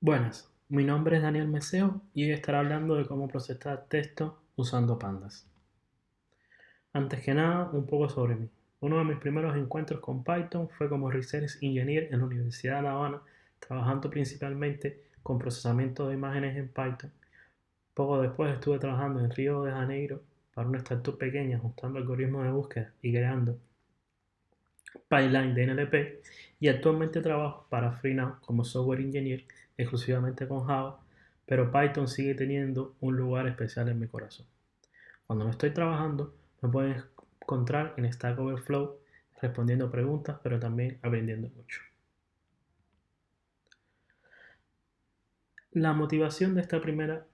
Buenas, mi nombre es Daniel Meseo y hoy estaré hablando de cómo procesar texto usando pandas. Antes que nada, un poco sobre mí. Uno de mis primeros encuentros con Python fue como Research Engineer en la Universidad de La Habana, trabajando principalmente con procesamiento de imágenes en Python. Poco después estuve trabajando en Río de Janeiro para una startup pequeña, ajustando algoritmos de búsqueda y creando pipeline de NLP, y actualmente trabajo para Freenow como software engineer exclusivamente con Java, pero Python sigue teniendo un lugar especial en mi corazón. Cuando no estoy trabajando, me pueden encontrar en Stack Overflow respondiendo preguntas, pero también aprendiendo mucho. La motivación de esta primera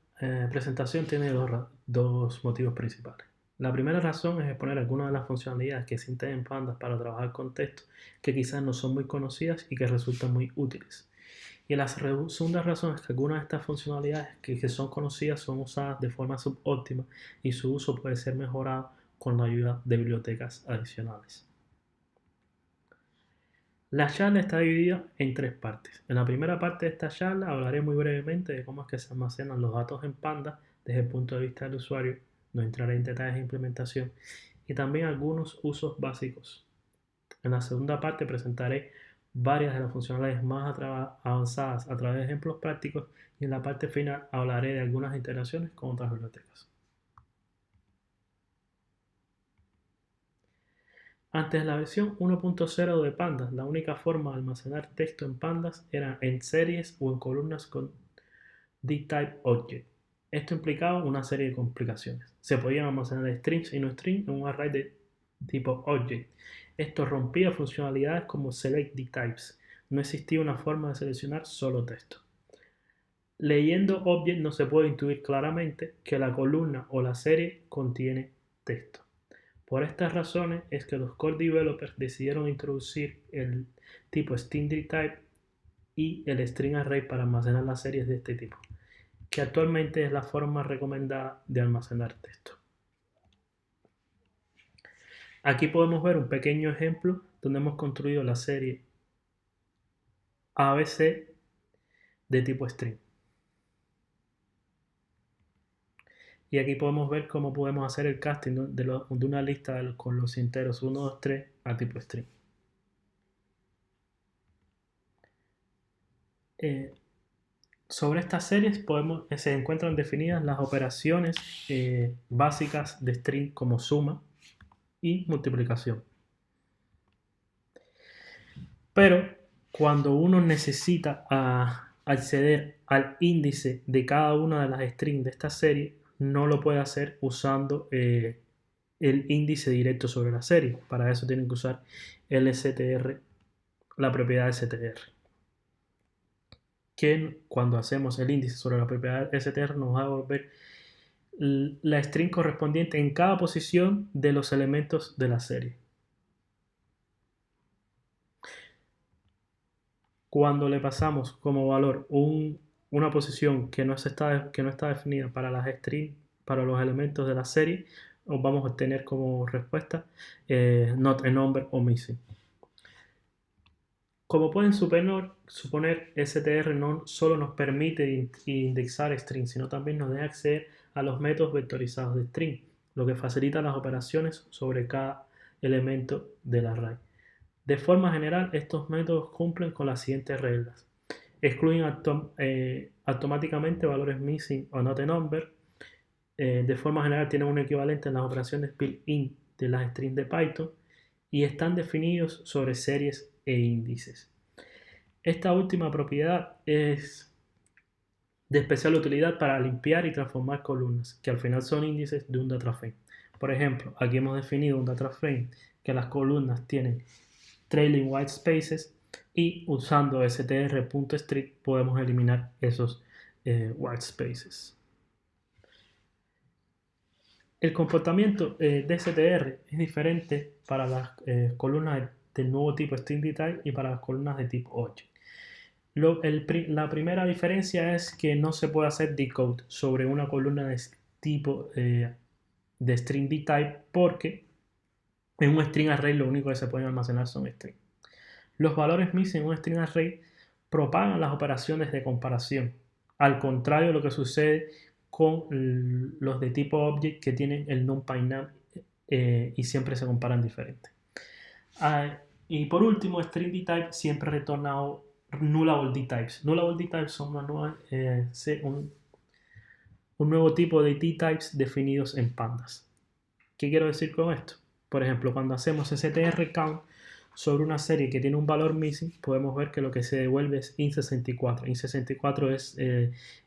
presentación tiene dos motivos principales. La primera razón es exponer algunas de las funcionalidades que existen en Pandas para trabajar con texto que quizás no son muy conocidas y que resultan muy útiles. Y la segunda razón es que algunas de estas funcionalidades que son conocidas son usadas de forma subóptima y su uso puede ser mejorado con la ayuda de bibliotecas adicionales. La charla está dividida en tres partes. En la primera parte de esta charla hablaré muy brevemente de cómo es que se almacenan los datos en Pandas desde el punto de vista del usuario. No entraré en detalles de implementación y también algunos usos básicos. En la segunda parte presentaré varias de las funcionalidades más avanzadas a través de ejemplos prácticos y en la parte final hablaré de algunas integraciones con otras bibliotecas. Antes de la versión 1.0 de Pandas, la única forma de almacenar texto en Pandas era en series o en columnas con D-Type Object. Esto implicaba una serie de complicaciones. Se podían almacenar strings y no strings en un array de tipo Object. Esto rompía funcionalidades como Select D-Types. No existía una forma de seleccionar solo texto. Leyendo Object no se puede intuir claramente que la columna o la serie contiene texto. Por estas razones es que los core developers decidieron introducir el tipo string D-Type y el string array para almacenar las series de este tipo, que actualmente es la forma recomendada de almacenar texto. Aquí podemos ver un pequeño ejemplo donde hemos construido la serie ABC de tipo string. Y aquí podemos ver cómo podemos hacer el casting de una lista con los enteros 1, 2, 3 a tipo string. Sobre estas series se encuentran definidas las operaciones básicas de string como suma y multiplicación. Pero cuando uno necesita acceder al índice de cada una de las strings de esta serie, no lo puede hacer usando el índice directo sobre la serie. Para eso tienen que usar el str, la propiedad str. Que cuando hacemos el índice sobre la propiedad str nos va a devolver la string correspondiente en cada posición de los elementos de la serie. Cuando le pasamos como valor una posición que no está definida para las strings, para los elementos de la serie, nos vamos a obtener como respuesta not a number o missing. Como pueden suponer, str no solo nos permite indexar string, sino también nos deja acceder a los métodos vectorizados de string, lo que facilita las operaciones sobre cada elemento del array. De forma general, estos métodos cumplen con las siguientes reglas. Excluyen automáticamente valores missing o not a number. De forma general tienen un equivalente en las operaciones built-in de las strings de Python y están definidos sobre series e índices. Esta última propiedad es de especial utilidad para limpiar y transformar columnas, que al final son índices de un data frame. Por ejemplo, aquí hemos definido un data frame que las columnas tienen trailing white spaces y usando str.strip podemos eliminar esos white spaces. El comportamiento de str es diferente para las columnas del nuevo tipo string type y para las columnas de tipo object. La primera diferencia es que no se puede hacer decode sobre una columna de tipo de string type porque en un string array lo único que se pueden almacenar son strings. Los valores missing en un string array propagan las operaciones de comparación, al contrario de lo que sucede con los de tipo object que tienen el numpy num y siempre se comparan diferentes. Y por último, string dtype siempre retorna nullable dtypes. Nullable dtypes son un nuevo tipo de dtypes definidos en pandas. ¿Qué quiero decir con esto? Por ejemplo, cuando hacemos str count sobre una serie que tiene un valor missing, podemos ver que lo que se devuelve es int64. Int64 es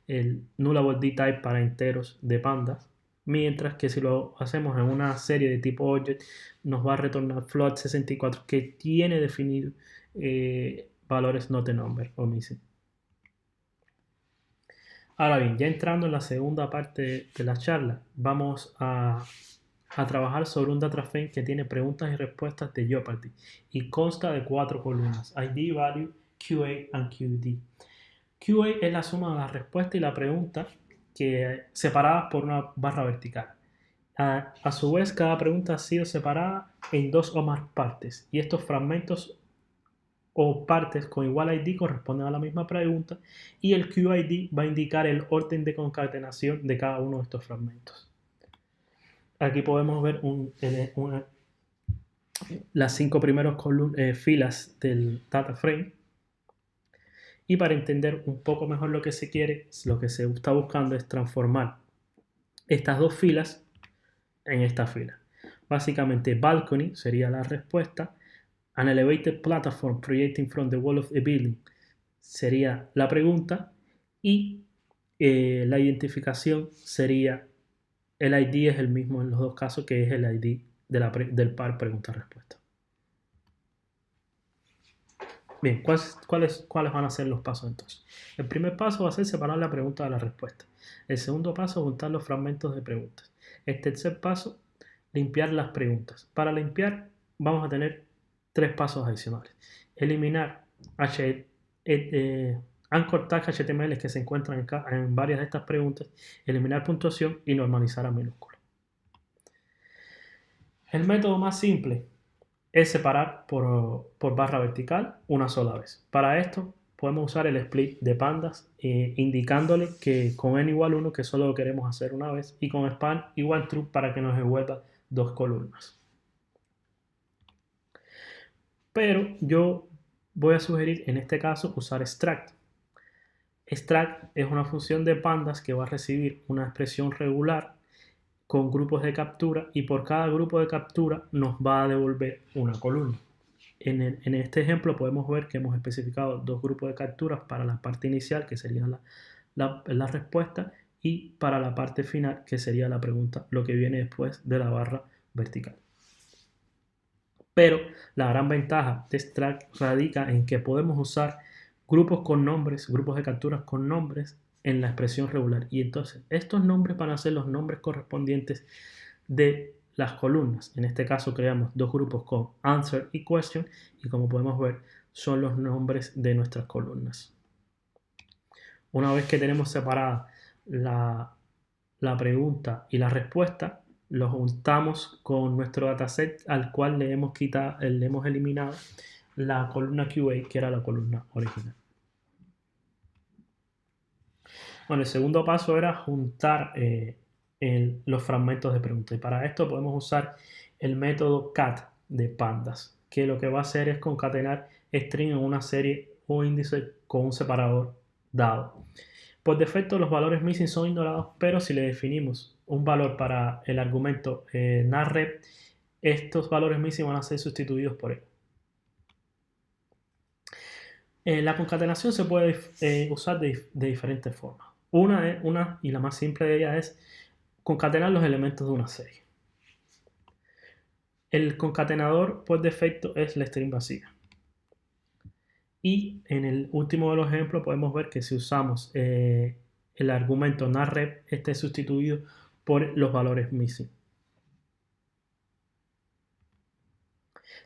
el nullable dtype para enteros de pandas, mientras que si lo hacemos en una serie de tipo object, nos va a retornar float64 que tiene definido valores not a number o missing. Ahora bien, ya entrando en la segunda parte de la charla, vamos a trabajar sobre un data frame que tiene preguntas y respuestas de Jeopardy y consta de 4 columnas: ID, Value, QA and QD. QA es la suma de la respuesta y la pregunta separadas por una barra vertical. A su vez, cada pregunta ha sido separada en 2 o más partes y estos fragmentos o partes con igual ID corresponden a la misma pregunta y el QID va a indicar el orden de concatenación de cada uno de estos fragmentos. Aquí podemos ver las 5 primeras filas del data frame. Y para entender un poco mejor lo que se quiere, lo que se está buscando es transformar estas 2 filas en esta fila. Básicamente, balcony sería la respuesta. An elevated platform projecting from the wall of a building sería la pregunta. Y la identificación sería, el ID es el mismo en los dos casos, que es el ID del par pregunta-respuesta. Bien, ¿cuáles van a ser los pasos entonces? El primer paso va a ser separar la pregunta de la respuesta. El segundo paso, juntar los fragmentos de preguntas. El tercer paso, limpiar las preguntas. Para limpiar vamos a tener 3 pasos adicionales. Eliminar anchor tag HTML que se encuentran en varias de estas preguntas, eliminar puntuación y normalizar a minúscula. El método más simple es separar por barra vertical una sola vez. Para esto podemos usar el split de pandas indicándole que con n igual 1 que solo lo queremos hacer una vez y con span igual true para que nos devuelva 2 columnas. Pero yo voy a sugerir en este caso usar extract. Extract es una función de pandas que va a recibir una expresión regular con grupos de captura y por cada grupo de captura nos va a devolver una columna. En este ejemplo podemos ver que hemos especificado 2 grupos de capturas para la parte inicial, que sería la respuesta, y para la parte final, que sería la pregunta, lo que viene después de la barra vertical. Pero la gran ventaja de extract radica en que podemos usar grupos con nombres, grupos de capturas con nombres en la expresión regular. Y entonces estos nombres van a ser los nombres correspondientes de las columnas. En este caso creamos 2 grupos con answer y question y como podemos ver son los nombres de nuestras columnas. Una vez que tenemos separada la pregunta y la respuesta, lo juntamos con nuestro dataset al cual le hemos eliminado la columna QA, que era la columna original. Bueno, el segundo paso era juntar los fragmentos de pregunta. Y para esto podemos usar el método cat de pandas, que lo que va a hacer es concatenar string en una serie o índice con un separador dado. Por defecto los valores missing son ignorados, pero si le definimos un valor para el argumento narrep, estos valores missing van a ser sustituidos por él. La concatenación se puede usar de diferentes formas. Una y la más simple de ellas es concatenar los elementos de una serie. El concatenador por defecto es la string vacía. Y en el último de los ejemplos podemos ver que si usamos el argumento narrep, este es sustituido por los valores missing.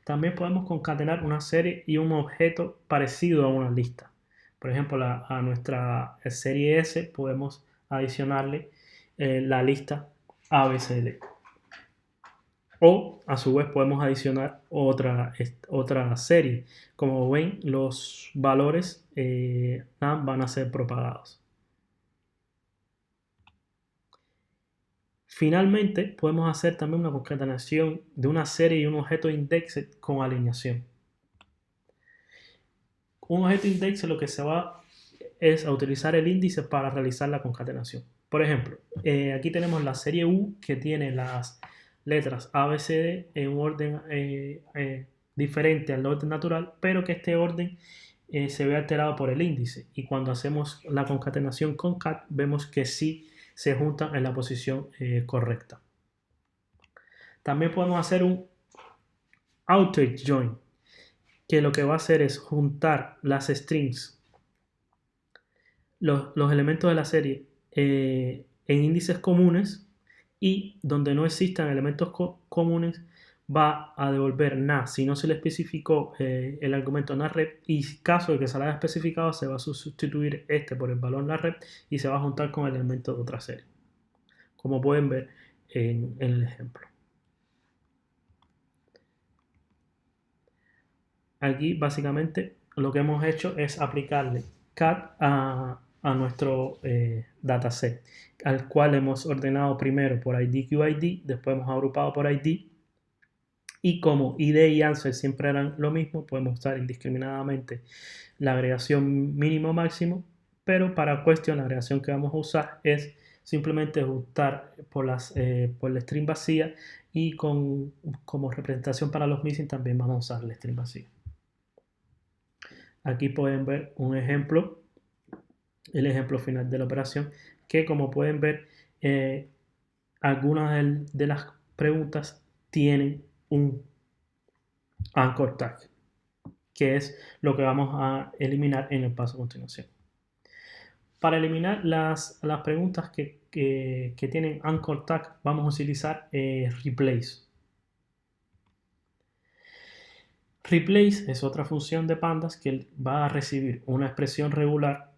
También podemos concatenar una serie y un objeto parecido a una lista. Por ejemplo, a nuestra serie S podemos adicionarle la lista ABCD. O a su vez podemos adicionar otra serie. Como ven, los valores van a ser propagados. Finalmente, podemos hacer también una concatenación de una serie y un objeto indexed con alineación. Un objeto indexed lo que se va es a utilizar el índice para realizar la concatenación. Por ejemplo, aquí tenemos la serie U que tiene las letras A, B, C, D en un orden diferente al orden natural, pero que este orden se ve alterado por el índice. Y cuando hacemos la concatenación con cat, vemos que sí se juntan en la posición correcta. También podemos hacer un outage join, que lo que va a hacer es juntar las strings, los elementos de la serie en índices comunes, y donde no existan elementos comunes va a devolver na si no se le especificó el argumento narrep, y en caso de que se le haya especificado se va a sustituir este por el valor narrep y se va a juntar con el elemento de otra serie, como pueden ver en el ejemplo. Aquí básicamente lo que hemos hecho es aplicarle cat a nuestro dataset, al cual hemos ordenado primero por ID, QID, después hemos agrupado por ID, y como ID y answer siempre eran lo mismo, podemos usar indiscriminadamente la agregación mínimo máximo, pero para cuestión la agregación que vamos a usar es simplemente ajustar por la string vacía, y como representación para los missing también vamos a usar la string vacía. Aquí pueden ver un ejemplo, el ejemplo final de la operación, que como pueden ver, algunas de las preguntas tienen un anchor tag, que es lo que vamos a eliminar en el paso a continuación. Para eliminar las preguntas que tienen anchor tag, vamos a utilizar replace. Replace es otra función de pandas que va a recibir una expresión regular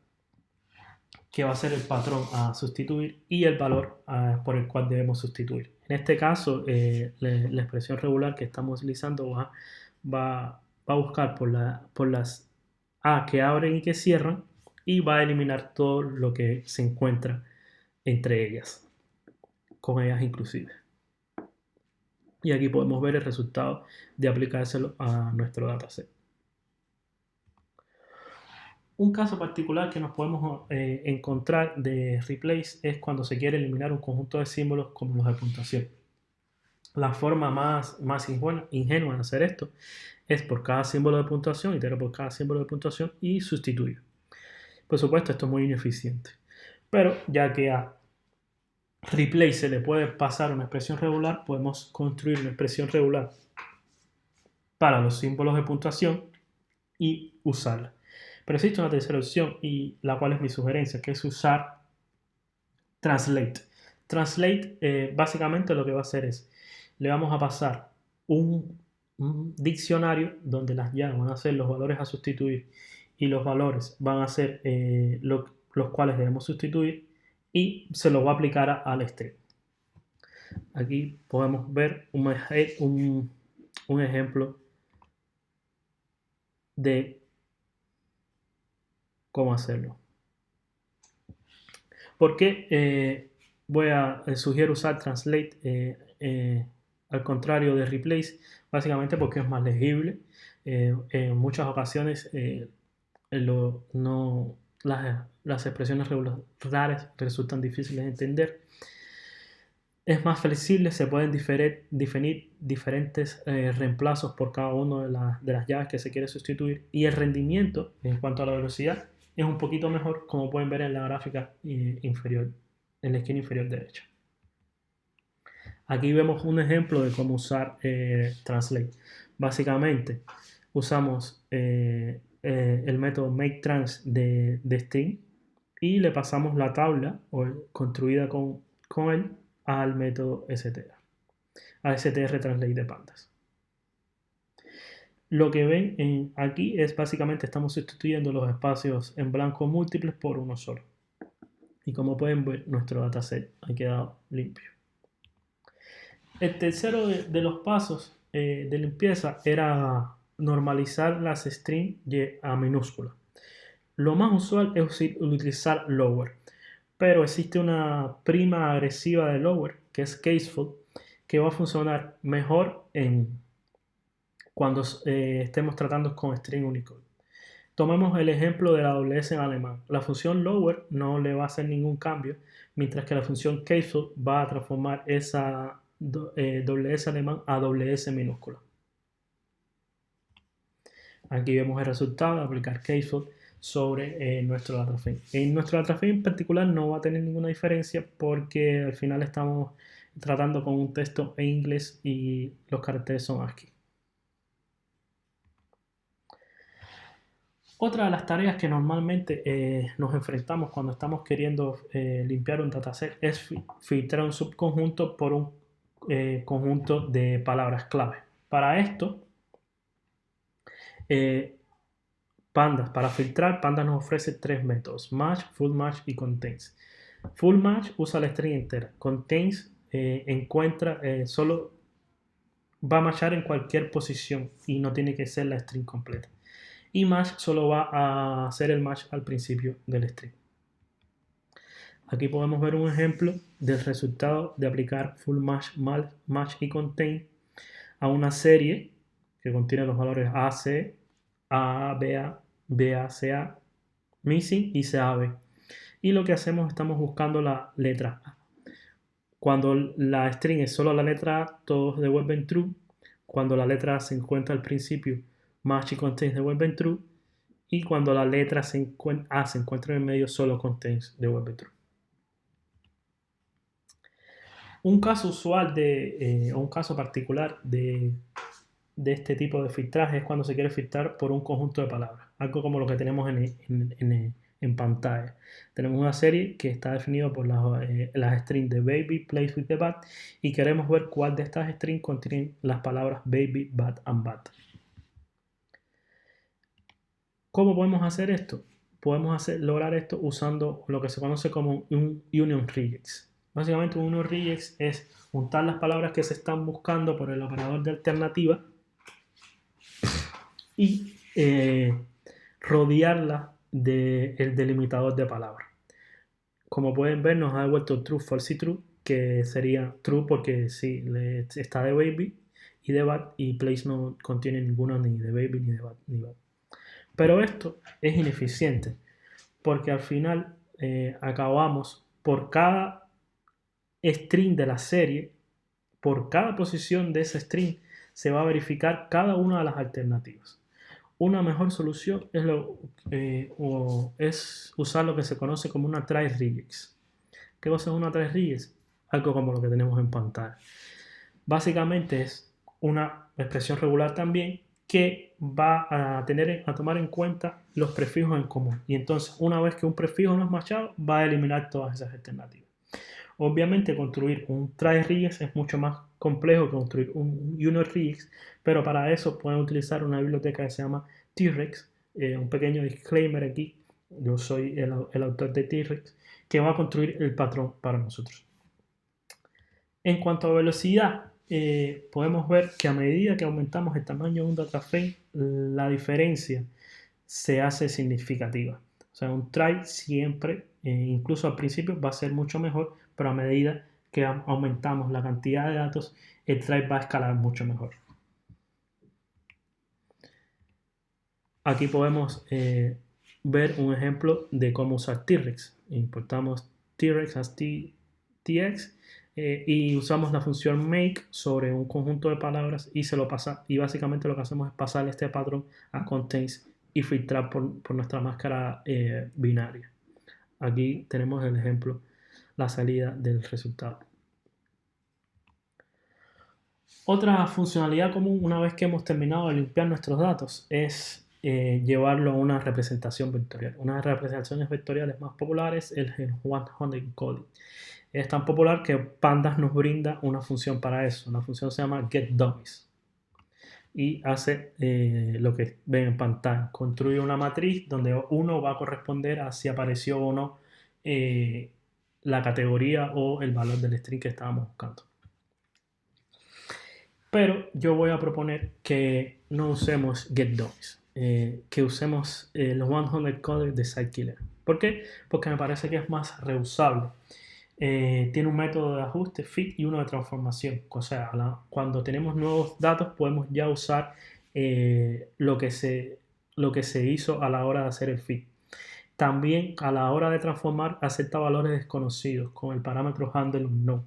que va a ser el patrón a sustituir y el valor por el cual debemos sustituir. En este caso, la expresión regular que estamos utilizando va a buscar por las A que abren y que cierran, y va a eliminar todo lo que se encuentra entre ellas, con ellas inclusive. Y aquí podemos ver el resultado de aplicárselo a nuestro dataset. Un caso particular que nos podemos encontrar de replace es cuando se quiere eliminar un conjunto de símbolos como los de puntuación. La forma más ingenua de hacer esto es por cada símbolo de puntuación, iterar por cada símbolo de puntuación y sustituir. Por supuesto, esto es muy ineficiente, pero ya que a replace se le puede pasar una expresión regular, podemos construir una expresión regular para los símbolos de puntuación y usarla. Pero existe una tercera opción, y la cual es mi sugerencia, que es usar translate. Translate básicamente lo que va a hacer es, le vamos a pasar un diccionario donde las llaves van a ser los valores a sustituir y los valores van a ser los cuales debemos sustituir, y se los va a aplicar al string. Aquí podemos ver un ejemplo de cómo hacerlo. ¿Por qué sugiero usar translate al contrario de replace? Básicamente porque es más legible. En muchas ocasiones las expresiones regulares resultan difíciles de entender. Es más flexible, se pueden definir diferentes reemplazos por cada una de las llaves que se quiere sustituir, y el rendimiento en cuanto a la velocidad es un poquito mejor, como pueden ver en la gráfica inferior, en la esquina inferior derecha. Aquí vemos un ejemplo de cómo usar translate. Básicamente usamos el método makeTrans de string, y le pasamos la tabla construida con él al método str, a str translate de pandas. Lo que ven aquí es básicamente estamos sustituyendo los espacios en blanco múltiples por uno solo, y como pueden ver nuestro dataset ha quedado limpio. El tercero de los pasos de limpieza era normalizar las strings a minúsculas. Lo más usual es utilizar lower, pero existe una prima agresiva de lower, que es caseful, que va a funcionar mejor cuando estemos tratando con string Unicode. Tomemos el ejemplo de la WS en alemán. La función lower no le va a hacer ningún cambio, mientras que la función caseful va a transformar esa WS alemán a WS minúscula. Aquí vemos el resultado de aplicar caseful sobre nuestro data frame. En nuestro data frame en particular no va a tener ninguna diferencia porque al final estamos tratando con un texto en inglés y los caracteres son ASCII. Otra de las tareas que normalmente nos enfrentamos cuando estamos queriendo limpiar un dataset es filtrar un subconjunto por un conjunto de palabras clave. Para esto, para filtrar, Pandas nos ofrece tres métodos: match, full match y contains. Full match usa la string entera. Contains solo va a matchar en cualquier posición y no tiene que ser la string completa. Y match solo va a hacer el match al principio del string. Aquí podemos ver un ejemplo del resultado de aplicar full match, match y contain a una serie que contiene los valores AC, AA, BA, BACA, missing y CAB. Y lo que hacemos, estamos buscando la letra A. Cuando la string es solo la letra A, todos devuelven true. Cuando la letra A se encuentra al principio, match y contains devuelven true. Y cuando la letra A se encuentra en el medio, solo contains devuelve true. Un caso usual o un caso particular de este tipo de filtraje es cuando se quiere filtrar por un conjunto de palabras, algo como lo que tenemos en pantalla. Tenemos una serie que está definida por las strings de baby, plays with the bat, y queremos ver cuál de estas strings contienen las palabras baby, bat and bat. ¿Cómo podemos hacer esto? Podemos lograr esto usando lo que se conoce como un union regex. Básicamente un union regex es juntar las palabras que se están buscando por el operador de alternativa y rodearla del delimitador de palabras. Como pueden ver, nos ha devuelto true, false y true, que sería true porque sí, está de baby y de bat, y place no contiene ninguna ni de baby ni de bat. Pero esto es ineficiente porque al final acabamos por cada string de la serie, por cada posición de ese string se va a verificar cada una de las alternativas. Una mejor solución es usar lo que se conoce como una try regex. ¿Qué cosa es una try regex? Algo como lo que tenemos en pantalla. Básicamente es una expresión regular también que va a tomar en cuenta los prefijos en común. Y entonces, una vez que un prefijo no es matchado, va a eliminar todas esas alternativas. Obviamente, construir un try regex es mucho más complejo que construir un union regex, pero para eso pueden utilizar una biblioteca que se llama T-Rex. Un pequeño disclaimer aquí: yo soy el autor de T-Rex, que va a construir el patrón para nosotros. En cuanto a velocidad, podemos ver que a medida que aumentamos el tamaño de un data frame, la diferencia se hace significativa. O sea, un try siempre, incluso al principio, va a ser mucho mejor, pero a medida que aumentamos la cantidad de datos, el try va a escalar mucho mejor. Aquí podemos ver un ejemplo de cómo usar T-Rex. Importamos T-Rex as tx y usamos la función make sobre un conjunto de palabras y y básicamente lo que hacemos es pasar este patrón a contains y filtrar por nuestra máscara binaria. Aquí tenemos el ejemplo, la salida del resultado. Otra funcionalidad común una vez que hemos terminado de limpiar nuestros datos es llevarlo a una representación vectorial. Una de las representaciones vectoriales más populares es el one-hot encoding. Es tan popular que Pandas nos brinda una función para eso. La función se llama getDummies y hace lo que ven en pantalla. Construye una matriz donde uno va a corresponder a si apareció o no la categoría o el valor del string que estábamos buscando. Pero yo voy a proponer que no usemos getDummies, que usemos los 100 codec de Siteskiller. ¿Por qué? Porque me parece que es más reusable. Tiene un método de ajuste fit y uno de transformación. O sea, cuando tenemos nuevos datos podemos ya usar lo que se hizo a la hora de hacer el fit. También a la hora de transformar acepta valores desconocidos con el parámetro handle no.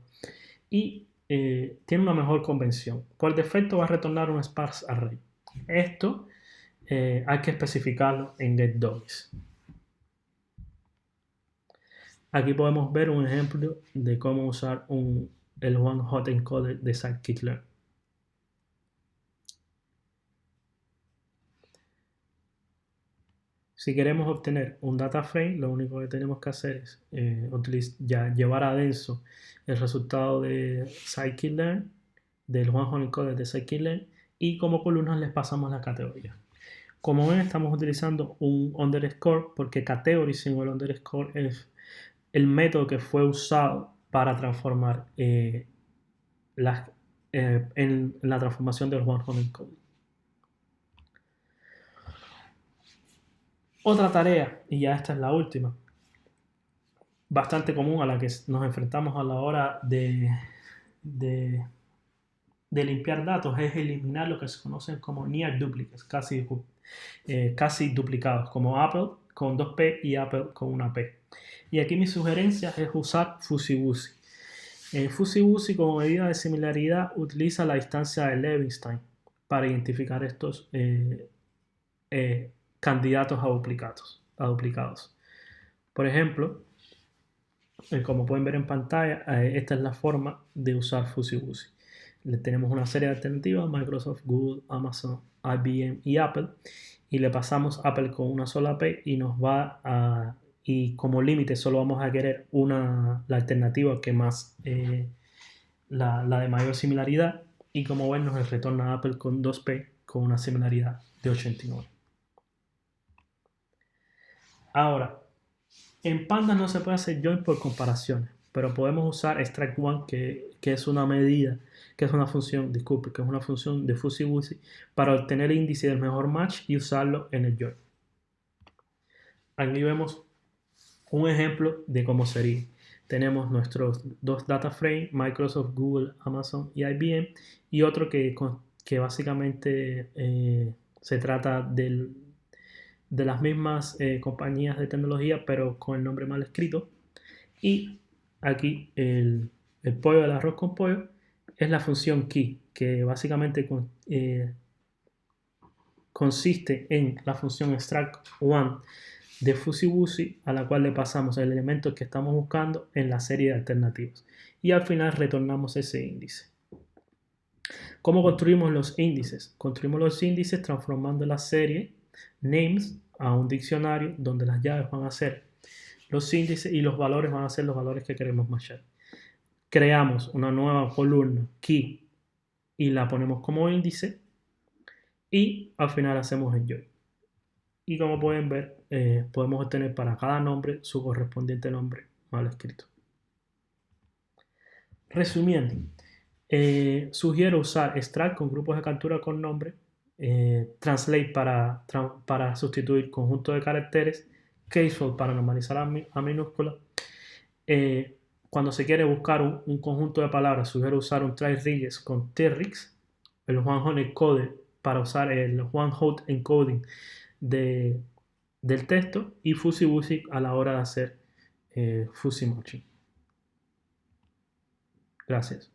Y tiene una mejor convención. Por defecto va a retornar un sparse array. Esto hay que especificarlo en getDummies. Aquí podemos ver un ejemplo de cómo usar el one-hot encoder de Scikit-learn. Si queremos obtener un data frame, lo único que tenemos que hacer es llevar a denso el resultado de Scikit-learn, del one-hot encoder de Scikit-learn, y como columnas les pasamos la categoría. Como ven, estamos utilizando un underscore porque category sin el underscore es el método que fue usado para transformar en la transformación del one-hot encoding. Otra tarea, y ya esta es la última, bastante común a la que nos enfrentamos a la hora de limpiar datos, es eliminar lo que se conocen como near duplicates, casi duplicados, como Apple con 2P y Apple con una P. Y aquí mi sugerencia es usar FusiBusi. FusiBusi como medida de similaridad utiliza la distancia de Levenshtein para identificar estos candidatos a duplicados. Por ejemplo, como pueden ver en pantalla, esta es la forma de usar FusiBusi. Tenemos una serie de alternativas: Microsoft, Google, Amazon, IBM y Apple, y le pasamos Apple con una sola P y como límite solo vamos a querer la alternativa que más, la de mayor similaridad, y como ven nos retorna Apple con 2P con una similaridad de 89. Ahora, en Pandas no se puede hacer join por comparaciones, pero podemos usar extract1 que es una medida, que es una función de FusiBusi para obtener el índice del mejor match y usarlo en el join. Aquí vemos un ejemplo de cómo sería. Tenemos nuestros dos data frames, Microsoft, Google, Amazon y IBM, y otro que básicamente se trata de las mismas compañías de tecnología, pero con el nombre mal escrito. Y aquí el pollo del arroz con pollo es la función key, que básicamente consiste en la función extract1 de FusiBusi, a la cual le pasamos el elemento que estamos buscando en la serie de alternativas, y al final retornamos ese índice. ¿Cómo construimos los índices? Construimos los índices transformando la serie names a un diccionario donde las llaves van a ser los índices y los valores van a ser los valores que queremos matchar. Creamos una nueva columna key y la ponemos como índice, y al final hacemos el join. Y como pueden ver, podemos obtener para cada nombre su correspondiente nombre mal escrito. Resumiendo, sugiero usar extract con grupos de captura con nombre, translate para sustituir conjunto de caracteres, casefold para normalizar a minúscula. Cuando se quiere buscar un conjunto de palabras, sugiero usar un try-regex con TRIX, el one-hot encoder para usar el one-hot encoding del texto, y FusiBusi a la hora de hacer FusiMatching. Gracias.